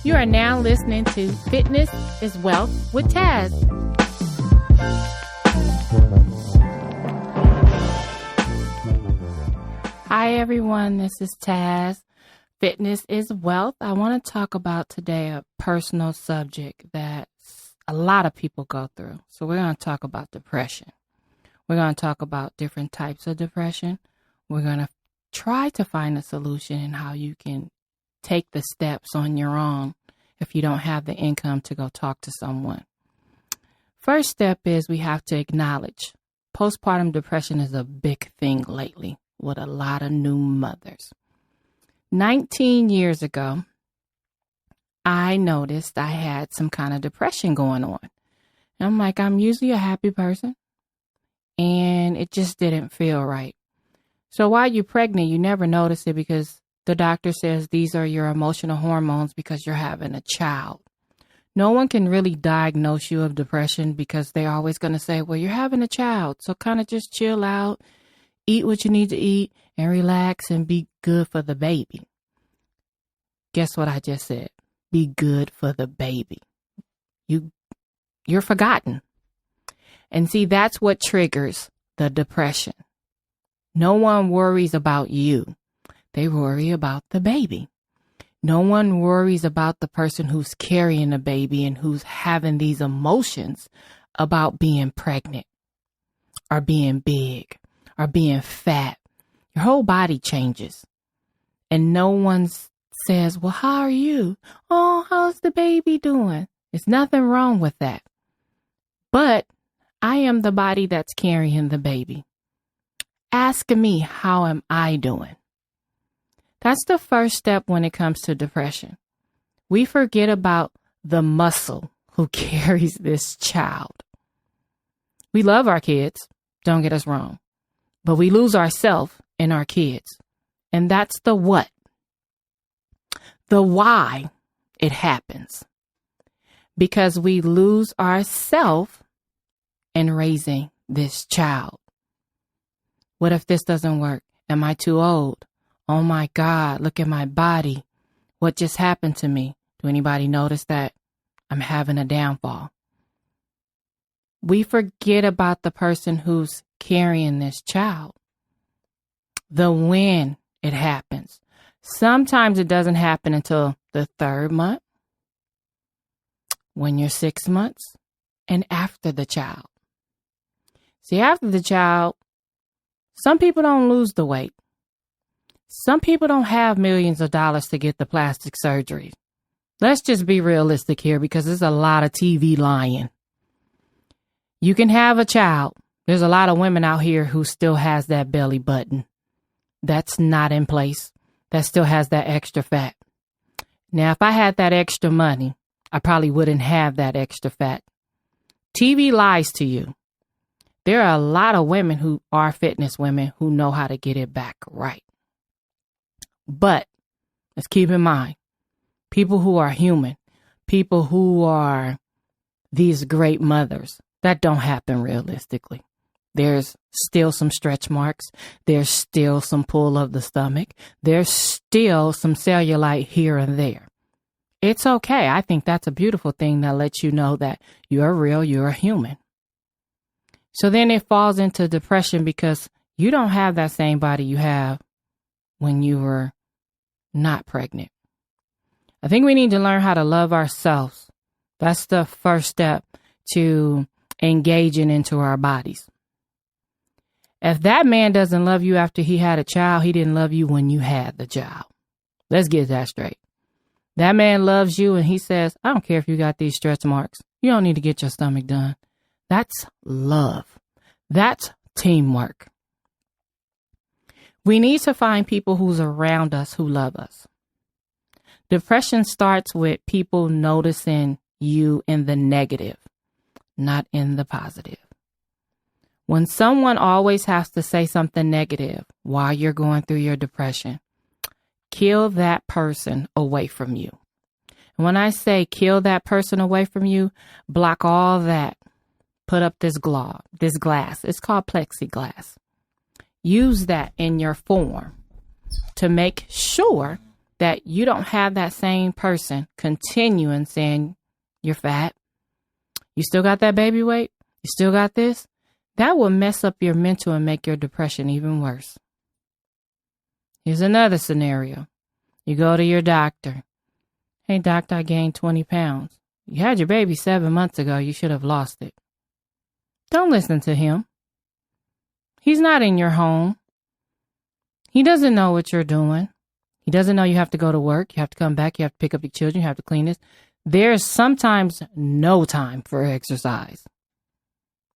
You are now listening to Fitness is Wealth with Taz. Hi everyone, this is Taz. Fitness is Wealth. I want to talk about today a personal subject that a lot of people go through. So we're going to talk about depression. We're going to talk about different types of depression. We're going to try to find a solution in how you can take the steps on your own if you don't have the income to go talk to someone. First step is we have to acknowledge postpartum depression is a big thing lately with a lot of new mothers. 19 years ago, I noticed I had some kind of depression going on. And I'm like, I'm usually a happy person, and it just didn't feel right. So while you're pregnant, you never notice it because the doctor says these are your emotional hormones because you're having a child. No one can really diagnose you of depression because they're always going to say, well, you're having a child. So kind of just chill out, eat what you need to eat, and relax and be good for the baby. Guess what I just said? Be good for the baby. You're forgotten. And see, that's what triggers the depression. No one worries about you. They worry about the baby. No one worries about the person who's carrying the baby and who's having these emotions about being pregnant or being big or being fat. Your whole body changes. And no one says, well, how are you? Oh, how's the baby doing? There's nothing wrong with that. But I am the body that's carrying the baby. Ask me, how am I doing? That's the first step when it comes to depression. We forget about the muscle who carries this child. We love our kids, don't get us wrong, but we lose ourselves in our kids. And that's the what. The why it happens. Because we lose ourselves in raising this child. What if this doesn't work? Am I too old? Oh my God, look at my body. What just happened to me? Do anybody notice that I'm having a downfall? We forget about the person who's carrying this child. The when it happens. Sometimes it doesn't happen until the 3rd month, when you're 6 months, and after the child. See, after the child, some people don't lose the weight. Some people don't have millions of dollars to get the plastic surgery. Let's just be realistic here because there's a lot of TV lying. You can have a child. There's a lot of women out here who still has that belly button. That's not in place. That still has that extra fat. Now, if I had that extra money, I probably wouldn't have that extra fat. TV lies to you. There are a lot of women who are fitness women who know how to get it back right. But let's keep in mind, people who are human, people who are these great mothers, that don't happen realistically. There's still some stretch marks. There's still some pull of the stomach. There's still some cellulite here and there. It's okay. I think that's a beautiful thing that lets you know that you're real, you're a human. So then it falls into depression because you don't have that same body you have when you were not pregnant. I think we need to learn how to love ourselves. That's the first step to engaging into our bodies. If that man doesn't love you after he had a child, he didn't love you when you had the child. Let's get that straight. That man loves you and he says, I don't care if you got these stretch marks. You don't need to get your stomach done. That's love. That's teamwork. We need to find people who's around us who love us. Depression starts with people noticing you in the negative, not in the positive. When someone always has to say something negative while you're going through your depression, kill that person away from you. And when I say kill that person away from you, block all that. Put up this glass. It's called plexiglass. Use that in your form to make sure that you don't have that same person continuing saying you're fat, you still got that baby weight, you still got this, that will mess up your mental and make your depression even worse. Here's another scenario. You go to your doctor. Hey, doctor, I gained 20 pounds. You had your baby 7 months ago. You should have lost it. Don't listen to him. He's not in your home. He doesn't know what you're doing. He doesn't know you have to go to work. You have to come back. You have to pick up your children. You have to clean this. There's sometimes no time for exercise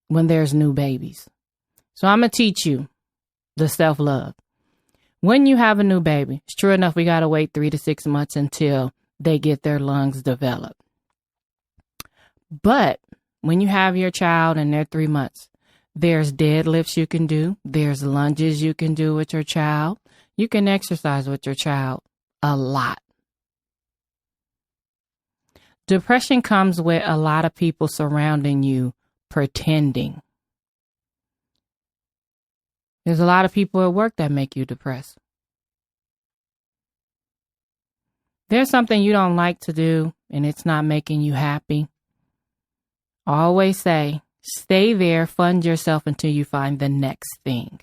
when there's new babies. So I'm going to teach you the self-love. When you have a new baby, it's true enough, we got to wait 3 to 6 months until they get their lungs developed. But when you have your child and they're 3 months, there's deadlifts you can do. There's lunges you can do with your child. You can exercise with your child a lot. Depression comes with a lot of people surrounding you pretending. There's a lot of people at work that make you depressed. There's something you don't like to do and it's not making you happy. I always say, stay there, fund yourself until you find the next thing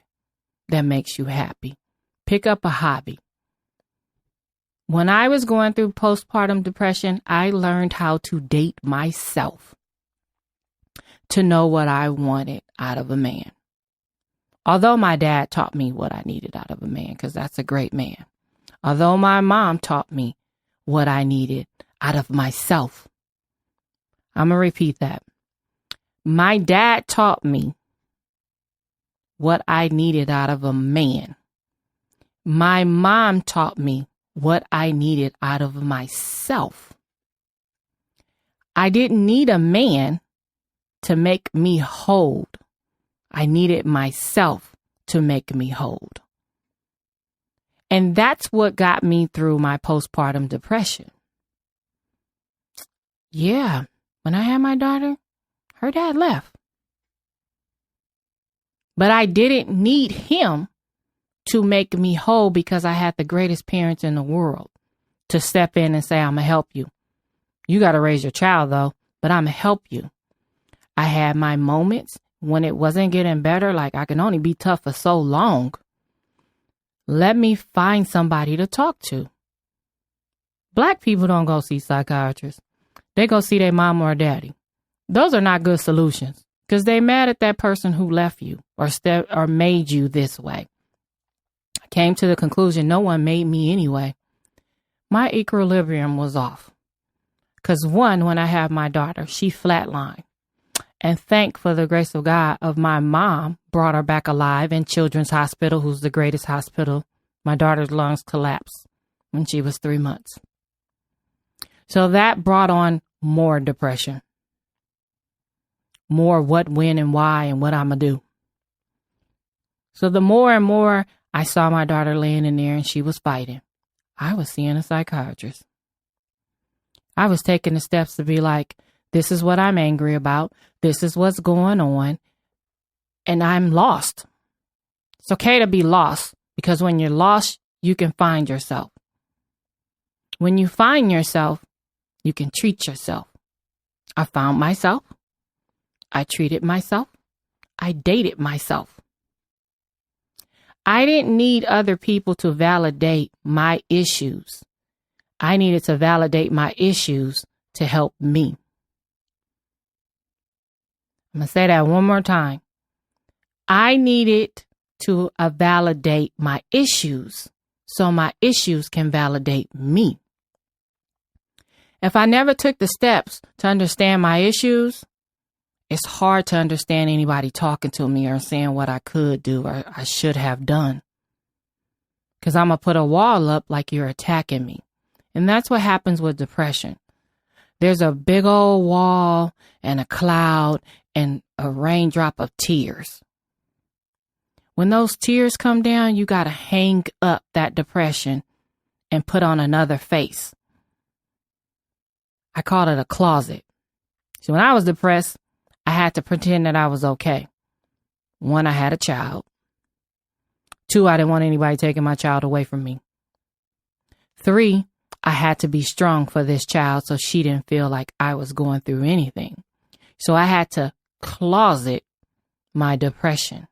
that makes you happy. Pick up a hobby. When I was going through postpartum depression, I learned how to date myself to know what I wanted out of a man. Although my dad taught me what I needed out of a man, because that's a great man. Although my mom taught me what I needed out of myself. I'm going to repeat that. My dad taught me what I needed out of a man. My mom taught me what I needed out of myself. I didn't need a man to make me whole. I needed myself to make me whole. And that's what got me through my postpartum depression. Yeah, when I had my daughter, her dad left. But I didn't need him to make me whole because I had the greatest parents in the world to step in and say, I'm going to help you. You got to raise your child, though, but I'm going to help you. I had my moments when it wasn't getting better, like I can only be tough for so long. Let me find somebody to talk to. Black people don't go see psychiatrists. They go see their mom or daddy. Those are not good solutions because they mad at that person who left you or made you this way. I came to the conclusion no one made me anyway. My equilibrium was off. Because one, when I had my daughter, she flatlined. And thank for the grace of God of my mom brought her back alive in Children's Hospital, who's the greatest hospital. My daughter's lungs collapsed when she was 3 months. So that brought on more depression. More what, when, and why, and what I'm going to do. So the more and more I saw my daughter laying in there and she was fighting, I was seeing a psychiatrist. I was taking the steps to be like, this is what I'm angry about. This is what's going on. And I'm lost. It's okay to be lost because when you're lost, you can find yourself. When you find yourself, you can treat yourself. I found myself. I treated myself. I dated myself. I didn't need other people to validate my issues. I needed to validate my issues to help me. I'm going to say that one more time. I needed to validate my issues so my issues can validate me. If I never took the steps to understand my issues, it's hard to understand anybody talking to me or saying what I could do or I should have done. Because I'm going to put a wall up like you're attacking me. And that's what happens with depression. There's a big old wall and a cloud and a raindrop of tears. When those tears come down, you got to hang up that depression and put on another face. I call it a closet. So when I was depressed, I had to pretend that I was okay. One, I had a child. Two, I didn't want anybody taking my child away from me. 3, I had to be strong for this child so she didn't feel like I was going through anything. So I had to closet my depression.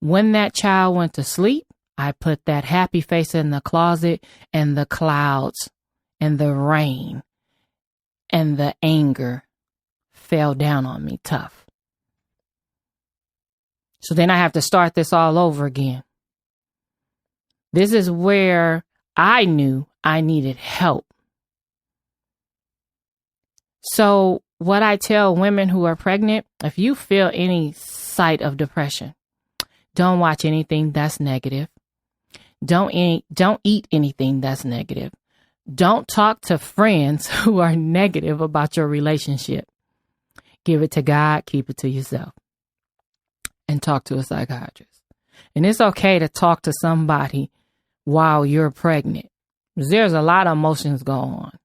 When that child went to sleep, I put that happy face in the closet, and the clouds and the rain and the anger fell down on me tough. So then I have to start this all over again. This is where I knew I needed help. So what I tell women who are pregnant, if you feel any sight of depression, don't watch anything that's negative. Don't eat anything that's negative. Don't talk to friends who are negative about your relationship. Give it to God, keep it to yourself, and talk to a psychiatrist. And it's okay to talk to somebody while you're pregnant. There's a lot of emotions going on.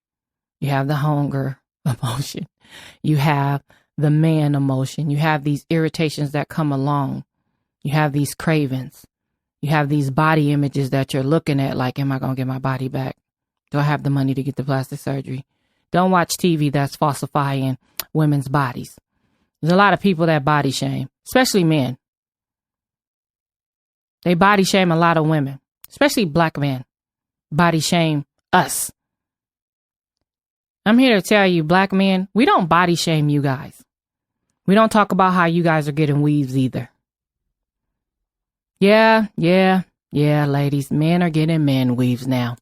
You have the hunger emotion. You have the man emotion. You have these irritations that come along. You have these cravings. You have these body images that you're looking at like, am I going to get my body back? Do I have the money to get the plastic surgery? Don't watch TV that's falsifying women's bodies. There's a lot of people that body shame, especially men. They body shame a lot of women, especially black men. Body shame us. I'm here to tell you, black men, we don't body shame you guys. We don't talk about how you guys are getting weaves either. Yeah, ladies, men are getting men weaves now.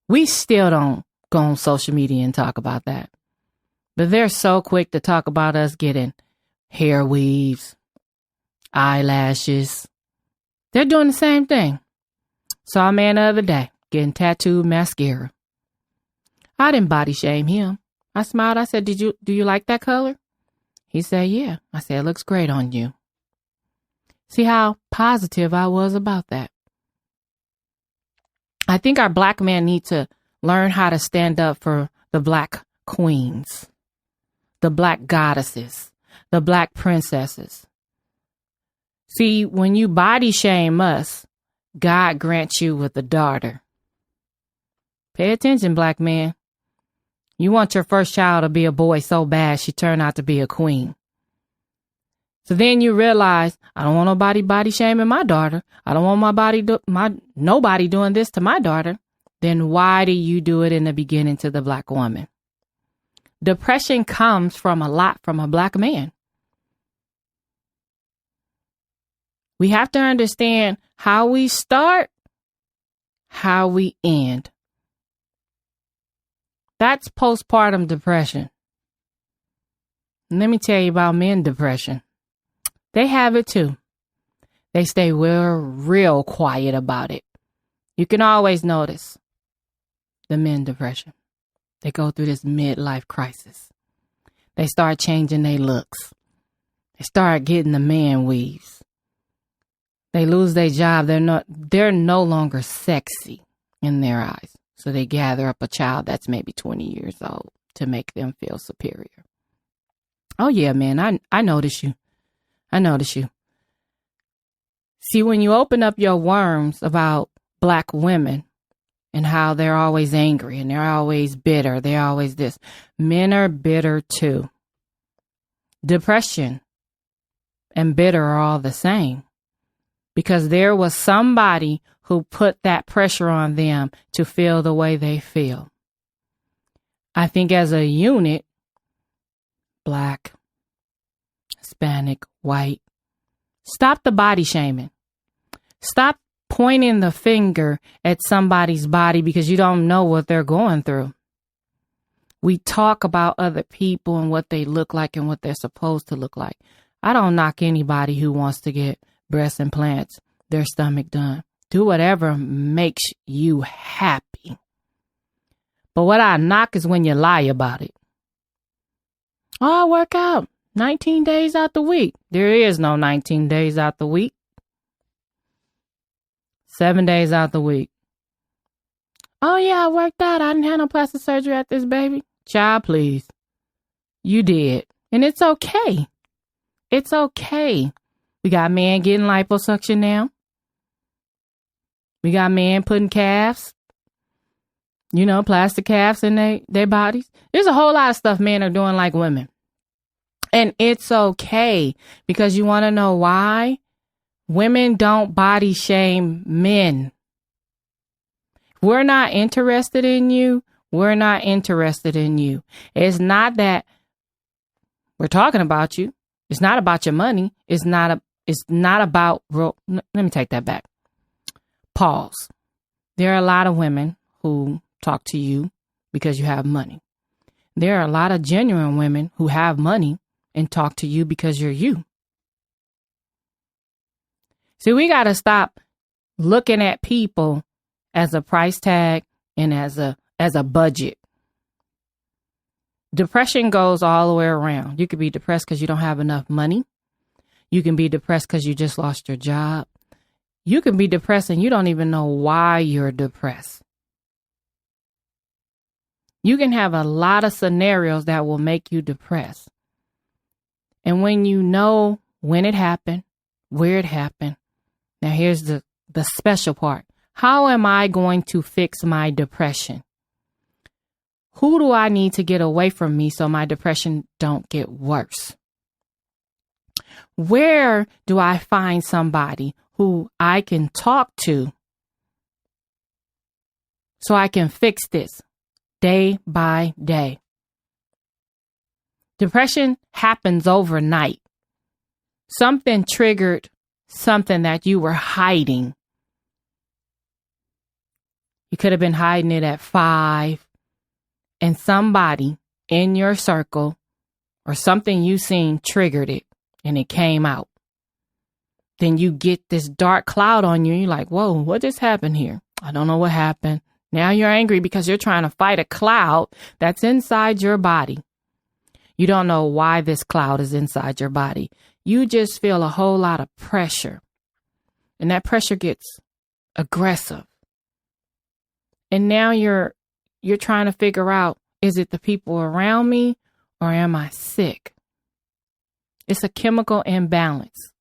We still don't go on social media and talk about that. But they're so quick to talk about us getting hair weaves, eyelashes. They're doing the same thing. Saw a man the other day getting tattooed mascara. I didn't body shame him. I smiled. I said, do you like that color? He said, yeah. I said, it looks great on you. See how positive I was about that. I think our black men need to learn how to stand up for the black queens, the black goddesses, the black princesses. See, when you body shame us, God grants you with a daughter. Pay attention, black man. You want your first child to be a boy so bad she turned out to be a queen. So then you realize, I don't want nobody body shaming my daughter. I don't want nobody doing this to my daughter. Then why do you do it in the beginning to the black woman? Depression comes from a black man. We have to understand how we start, how we end. That's postpartum depression. Let me tell you about men depression. They have it too. They stay real quiet about it. You can always notice the men depression. They go through this midlife crisis. They start changing their looks. They start getting the man weaves. They lose their job. They're no longer sexy in their eyes. So they gather up a child that's maybe 20 years old to make them feel superior. Oh yeah, man, I notice you. I notice you. See, when you open up your worms about black women and how they're always angry and they're always bitter, they're always this. Men are bitter too. Depression and bitter are all the same because there was somebody who put that pressure on them to feel the way they feel. I think as a unit, black, Hispanic, white, stop the body shaming. Stop pointing the finger at somebody's body because you don't know what they're going through. We talk about other people and what they look like and what they're supposed to look like. I don't knock anybody who wants to get breast implants, their stomach done. Do whatever makes you happy. But what I knock is when you lie about it. Oh, I work out 19 days out the week. There is no 19 days out the week. 7 days out the week. Oh, yeah, I worked out. I didn't have no plastic surgery at this baby. Child, please. You did. And it's okay. It's okay. We got men getting liposuction now. We got men putting calves plastic calves in their bodies. There's a whole lot of stuff men are doing like women. And it's okay, because you want to know why? Women don't body shame men. We're not interested in you. We're not interested in you. It's not that we're talking about you. It's not about your money. It's not about let me take that back. Pause. There are a lot of women who talk to you because you have money. There are a lot of genuine women who have money and talk to you because you're you. See, we got to stop looking at people as a price tag and as a budget. Depression goes all the way around. You could be depressed because you don't have enough money. You can be depressed because you just lost your job. You can be depressed and you don't even know why you're depressed. You can have a lot of scenarios that will make you depressed. And when you know when it happened, where it happened, now here's the special part. How am I going to fix my depression? Who do I need to get away from me so my depression don't get worse? Where do I find somebody who I can talk to so I can fix this day by day? Depression happens overnight. Something triggered something that you were hiding. You could have been hiding it at 5, and somebody in your circle or something you seen triggered it and it came out. Then you get this dark cloud on you. You're like, whoa, what just happened here? I don't know what happened. Now you're angry because you're trying to fight a cloud that's inside your body. You don't know why this cloud is inside your body. You just feel a whole lot of pressure. And that pressure gets aggressive. And now you're trying to figure out, is it the people around me or am I sick? It's a chemical imbalance.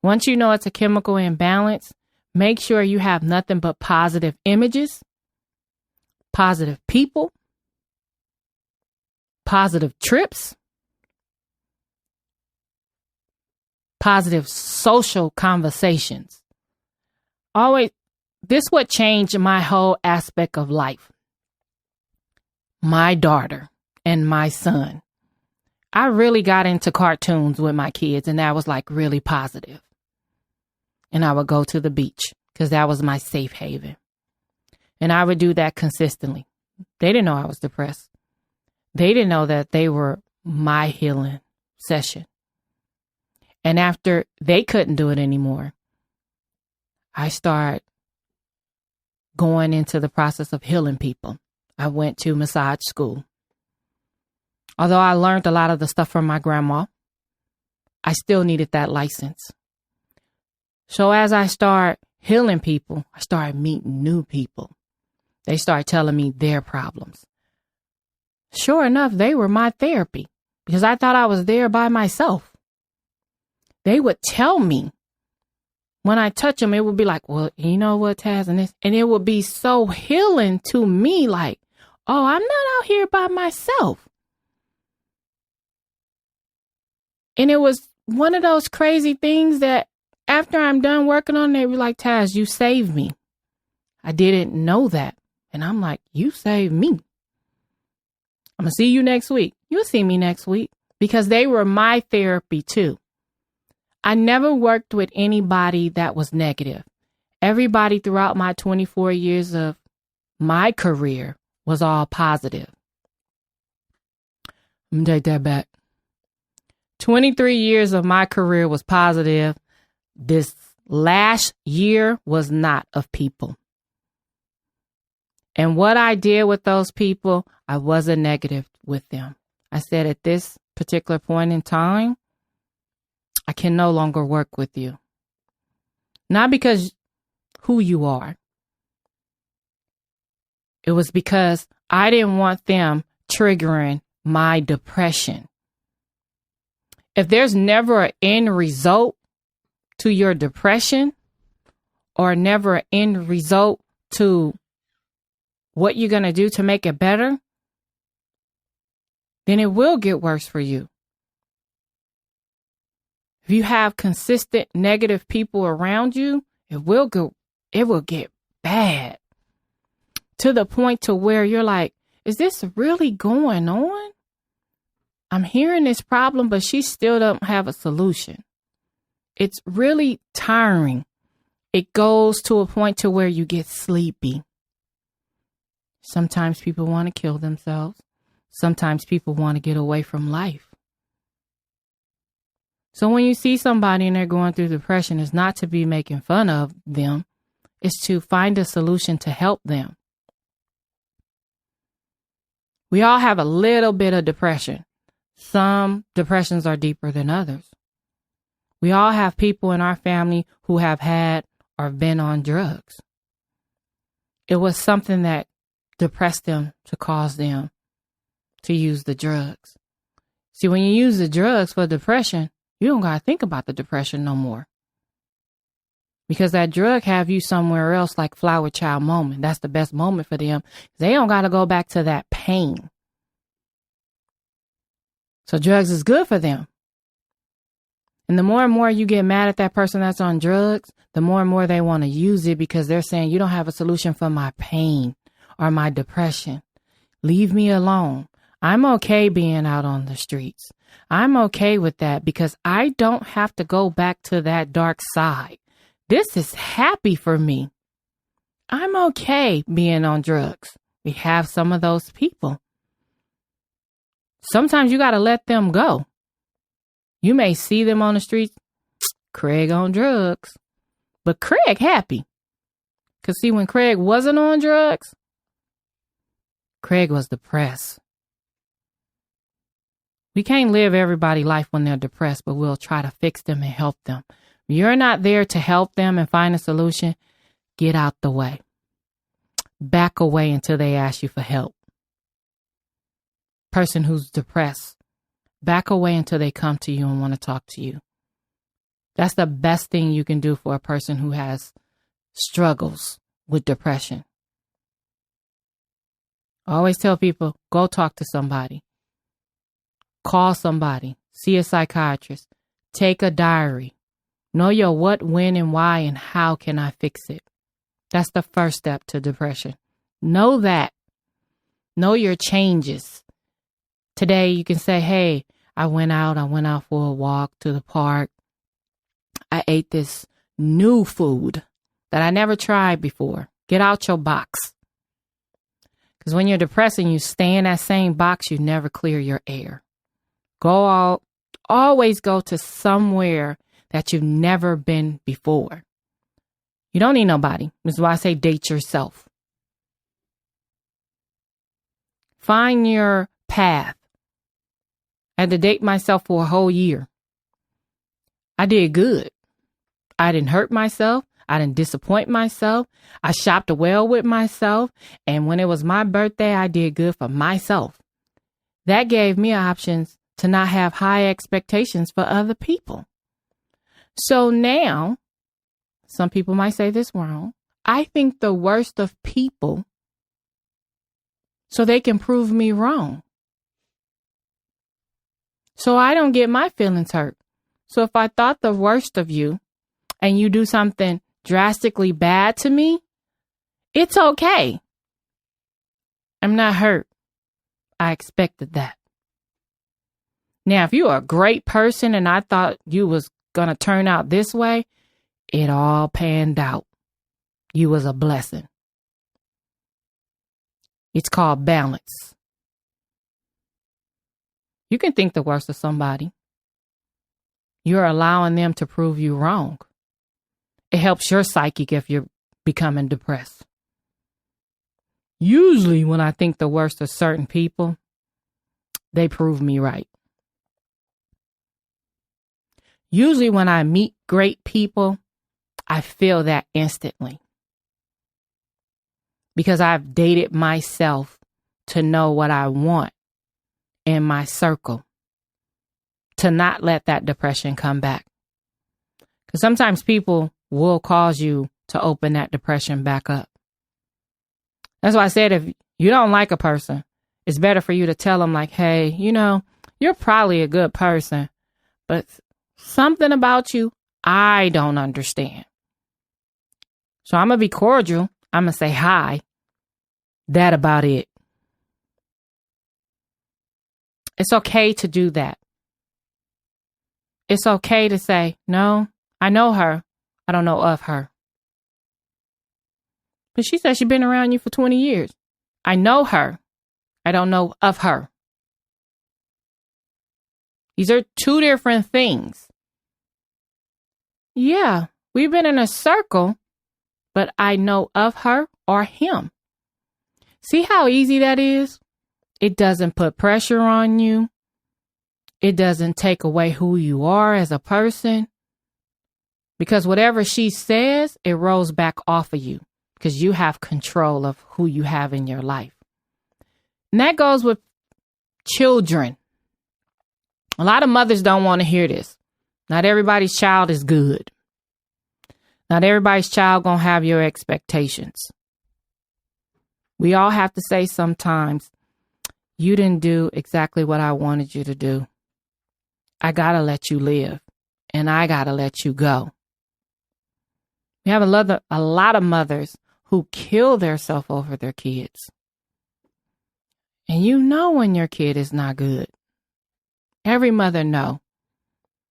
Once you know it's a chemical imbalance, make sure you have nothing but positive images, positive people, positive trips, positive social conversations. This would change my whole aspect of life. My daughter and my son. I really got into cartoons with my kids, and that was like really positive. And I would go to the beach because that was my safe haven. And I would do that consistently. They didn't know I was depressed. They didn't know that they were my healing session. And after they couldn't do it anymore, I started going into the process of healing people. I went to massage school. Although I learned a lot of the stuff from my grandma, I still needed that license. So as I started healing people, I started meeting new people. They started telling me their problems. Sure enough, they were my therapy because I thought I was there by myself. They would tell me when I touch them, it would be like, well, you know what, Taz, and this, and it would be so healing to me, like, oh, I'm not out here by myself. And it was one of those crazy things that after I'm done working on it, they were like, Taz, you saved me. I didn't know that. And I'm like, you saved me. I'm going to see you next week. You'll see me next week because they were my therapy too. I never worked with anybody that was negative. Everybody throughout my 24 years of my career was all positive. Let me take that back. 23 years of my career was positive. This last year was not of people. And what I did with those people, I wasn't negative with them. I said at this particular point in time, I can no longer work with you. Not because who you are. It was because I didn't want them triggering my depression. If there's never an end result to your depression or never an end result to what you're going to do to make it better, then it will get worse for you. If you have consistent negative people around you, it will get bad to the point to where you're like, is this really going on? I'm hearing this problem, but she still don't have a solution. It's really tiring. It goes to a point to where you get sleepy. Sometimes people want to kill themselves. Sometimes people want to get away from life. So when you see somebody and they're going through depression, it's not to be making fun of them. It's to find a solution to help them. We all have a little bit of depression. Some depressions are deeper than others. We all have people in our family who have had or been on drugs. It was something that depressed them to cause them to use the drugs. See, when you use the drugs for depression, you don't got to think about the depression no more. Because that drug have you somewhere else like flower child moment. That's the best moment for them. They don't got to go back to that pain. So drugs is good for them. And the more and more you get mad at that person that's on drugs, the more and more they want to use it because they're saying, you don't have a solution for my pain or my depression. Leave me alone. I'm okay being out on the streets. I'm okay with that because I don't have to go back to that dark side. This is happy for me. I'm okay being on drugs. We have some of those people. Sometimes you got to let them go. You may see them on the streets, Craig on drugs, but Craig happy. Because see, when Craig wasn't on drugs, Craig was depressed. We can't live everybody's life when they're depressed, but we'll try to fix them and help them. If you're not there to help them and find a solution, get out the way. Back away until they ask you for help. Person who's depressed, back away until they come to you and want to talk to you. That's the best thing you can do for a person who has struggles with depression. I always tell people, go talk to somebody. Call somebody. See a psychiatrist. Take a diary. Know your what, when, and why, and how can I fix it. That's the first step to depression. Know that. Know your changes. Today you can say, hey, I went out for a walk to the park. I ate this new food that I never tried before. Get out your box. Because when you're depressed and you stay in that same box, you never clear your air. Go out, always go to somewhere that you've never been before. You don't need nobody. This is why I say date yourself. Find your path. I had to date myself for a whole year. I did good. I didn't hurt myself. I didn't disappoint myself. I shopped well with myself. And when it was my birthday, I did good for myself. That gave me options to not have high expectations for other people. So now, some people might say this wrong. I think the worst of people so they can prove me wrong. So I don't get my feelings hurt. So if I thought the worst of you and you do something drastically bad to me, it's okay. I'm not hurt. I expected that. Now, if you're a great person and I thought you was going to turn out this way, it all panned out. You was a blessing. It's called balance. You can think the worst of somebody. You're allowing them to prove you wrong. It helps your psyche if you're becoming depressed. Usually when I think the worst of certain people, they prove me right. Usually when I meet great people, I feel that instantly. Because I've dated myself to know what I want in my circle. To not let that depression come back. Because sometimes people will cause you to open that depression back up. That's why I said if you don't like a person, it's better for you to tell them like, hey, you're probably a good person, but something about you, I don't understand. So I'm going to be cordial. I'm going to say hi. That about it. It's okay to do that. It's okay to say, no, I know her. I don't know of her. But she said she's been around you for 20 years. I know her. I don't know of her. These are two different things. Yeah, we've been in a circle, but I know of her or him. See how easy that is? It doesn't put pressure on you. It doesn't take away who you are as a person. Because whatever she says, it rolls back off of you because you have control of who you have in your life. And that goes with children. A lot of mothers don't want to hear this. Not everybody's child is good. Not everybody's child gonna have your expectations. We all have to say sometimes, you didn't do exactly what I wanted you to do. I gotta let you live, and I gotta let you go. We have a lot of mothers who kill themselves over their kids. And you know when your kid is not good. Every mother know.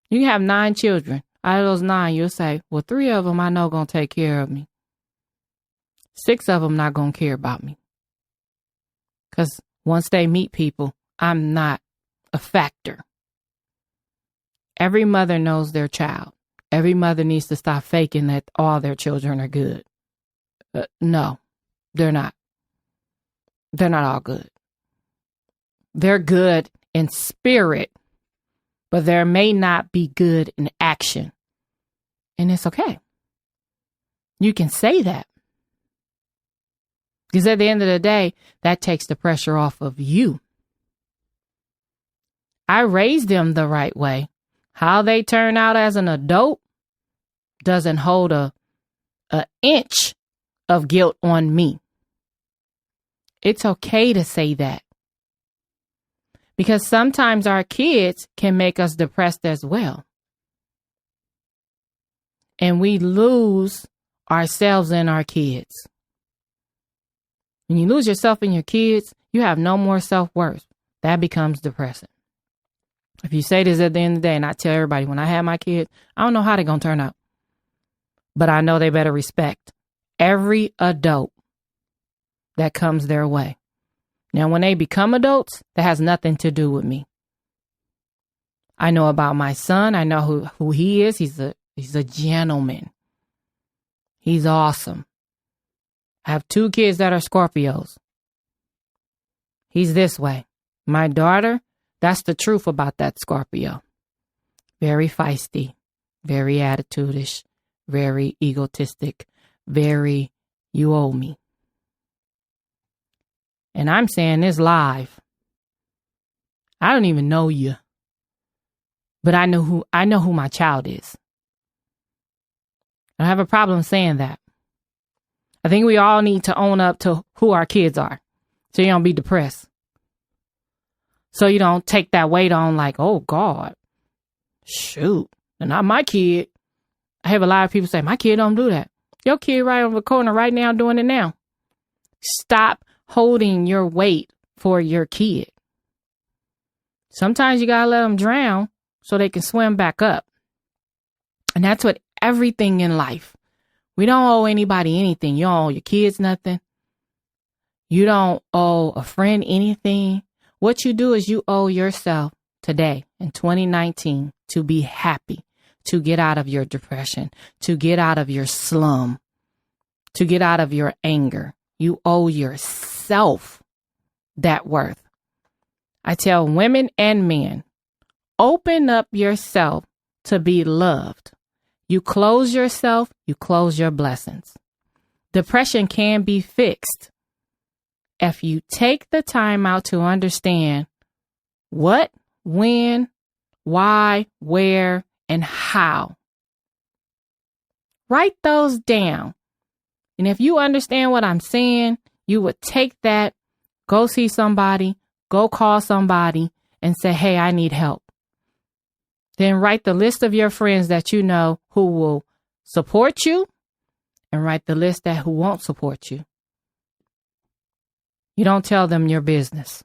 You can have 9 children. Out of those 9, you'll say, well, 3 of them I know going to take care of me. 6 of them not going to care about me. Because once they meet people, I'm not a factor. Every mother knows their child. Every mother needs to stop faking that all their children are good. No, they're not. They're not all good. They're good in spirit, but there may not be good in action. And it's okay. You can say that. Because at the end of the day, that takes the pressure off of you. I raised them the right way. How they turn out as an adult doesn't hold a inch of guilt on me. It's okay to say that. Because sometimes our kids can make us depressed as well. And we lose ourselves in our kids. When you lose yourself in your kids, you have no more self-worth. That becomes depressing. If you say this at the end of the day, and I tell everybody, when I have my kids, I don't know how they're going to turn out. But I know they better respect every adult that comes their way. Now, when they become adults, that has nothing to do with me. I know about my son. I know who he is. He's a gentleman. He's awesome. I have 2 kids that are Scorpios. He's this way. My daughter, that's the truth about that Scorpio. Very feisty, very attitude-ish, very egotistic, very you owe me. And I'm saying this live. I don't even know you. But I know who my child is. I don't have a problem saying that. I think we all need to own up to who our kids are. So you don't be depressed. So you don't take that weight on like, oh God, shoot, they're not my kid. I have a lot of people say, my kid don't do that. Your kid right over the corner right now doing it now. Stop holding your weight for your kid. Sometimes you gotta let them drown so they can swim back up. And that's what everything in life. We don't owe anybody anything. You don't owe your kids nothing. You don't owe a friend anything. What you do is you owe yourself today in 2019 to be happy, to get out of your depression, to get out of your slum, to get out of your anger. You owe yourself that worth. I tell women and men, open up yourself to be loved. You close yourself, you close your blessings. Depression can be fixed if you take the time out to understand what, when, why, where, and how. Write those down. And if you understand what I'm saying, you would take that, go see somebody, go call somebody and say, hey, I need help. Then write the list of your friends that you know who will support you and write the list that who won't support you. You don't tell them your business.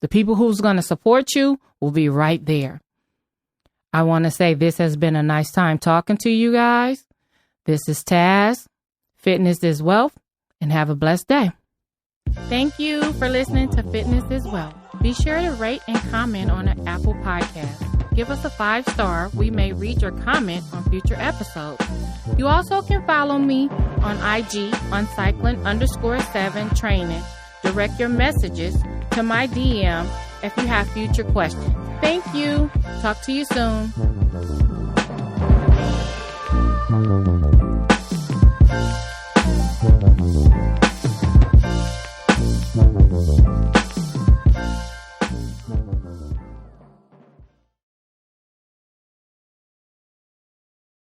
The people who's going to support you will be right there. I want to say this has been a nice time talking to you guys. This is Taz. Fitness is Wealth, and have a blessed day. Thank you for listening to Fitness is Wealth. Be sure to rate and comment on the Apple Podcast. Give us a 5-star. We may read your comment on future episodes. You also can follow me on IG on cycling_7 training. Direct your messages to my DM if you have future questions. Thank you. Talk to you soon.